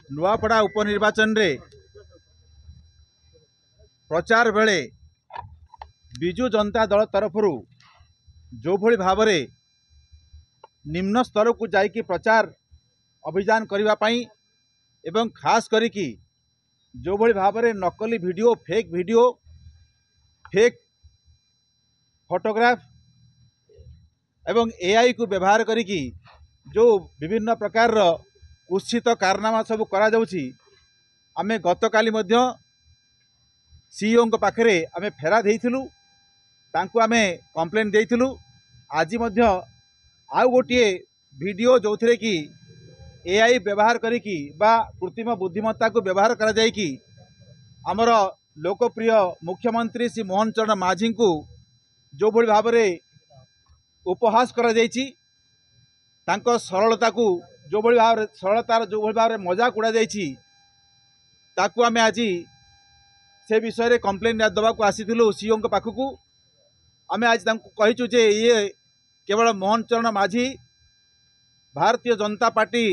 नुआपड़ा उपनिर्वाचन रे प्रचार बेले विजु जनता दल तरफ जो भली भाव में निम्न स्तर को जाइकी प्रचार अभियान करने एवं खास करिकी जो भली भाव में नकली वीडियो फेक फोटोग्राफ एवं एआई को व्यवहार करिकी जो विभिन्न प्रकार कुत्सित कारनामा सब करा जाउछि आमे गतकाली मध्य सीईओ पाखरे आमे फेरा देइथिलु तांको आमे कंप्लेंट देइथिलु। आज मध्य आउ गोटे वीडियो जो थे कि एआई व्यवहार करिकी बा कृत्रिम बुद्धिमत्ता को व्यवहार करा जाय कि आमर लोकप्रिय मुख्यमंत्री श्री मोहन चरण माझी को जो भली भाव में उपहास करा जायछि तांको सरलता को जो भली भाव सरलतार जो भली भाव मजाक उड़ा जायछि ताकू आमे आज से विषय रे कंप्लेंट देवाक आसीथिलु सीईओ पाखकू। आमे आज तांको कहिचु जे ये केवल मोहन चरण माझी भारतीय जनता पार्टी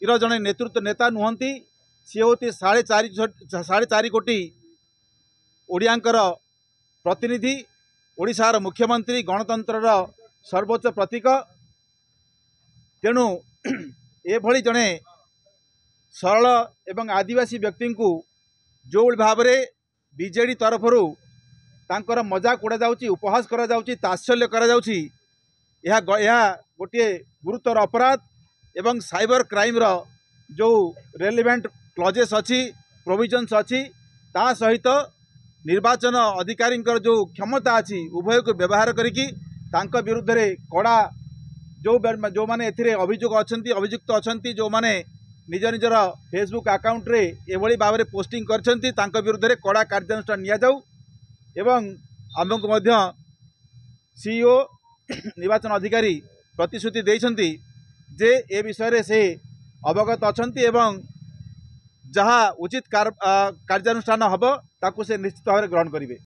इर जड़े नेतृत्व नेता नुहंती सी होती 4.5 कोटी ओडियांकर प्रतिनिधि ओडिशार मुख्यमंत्री गणतंत्र सर्वोच्च प्रतीक। तेणु एभली जड़े सरल एवं आदिवासी व्यक्ति को जो भाव में बीजेडी तरफ तांकर मजाक उड़ा जाउची उपहास करा जाउची तात्सल्य करा जाउची यह गोटे गुरुतर अपराध एवं साइबर क्राइम रो जो रेलिवेंट क्लजेस अच्छी प्रोविजन्स अच्छी ता सहित निर्वाचन अधिकारी जो क्षमता अच्छी उभय को व्यवहार करिकी तांका विरुद्ध रे कड़ा जो माने एथिरे अभियुक्त अच्छी जो माने निज निजर फेसबुक अकाउंट रे एभली भाव में पोस्टिंग करछंती तांका विरुद्ध रे कड़ा कार्यानुष्ठान निया जाऊ एवं आमको मध्य सीईओ निर्वाचन अधिकारी प्रतिश्रुति देइछंती जे ए विषय से अवगत अच्छंती एवं जहाँ उचित कार्यानुष्ठान हब ताकू से निश्चित भाव ग्रहण करेंगे।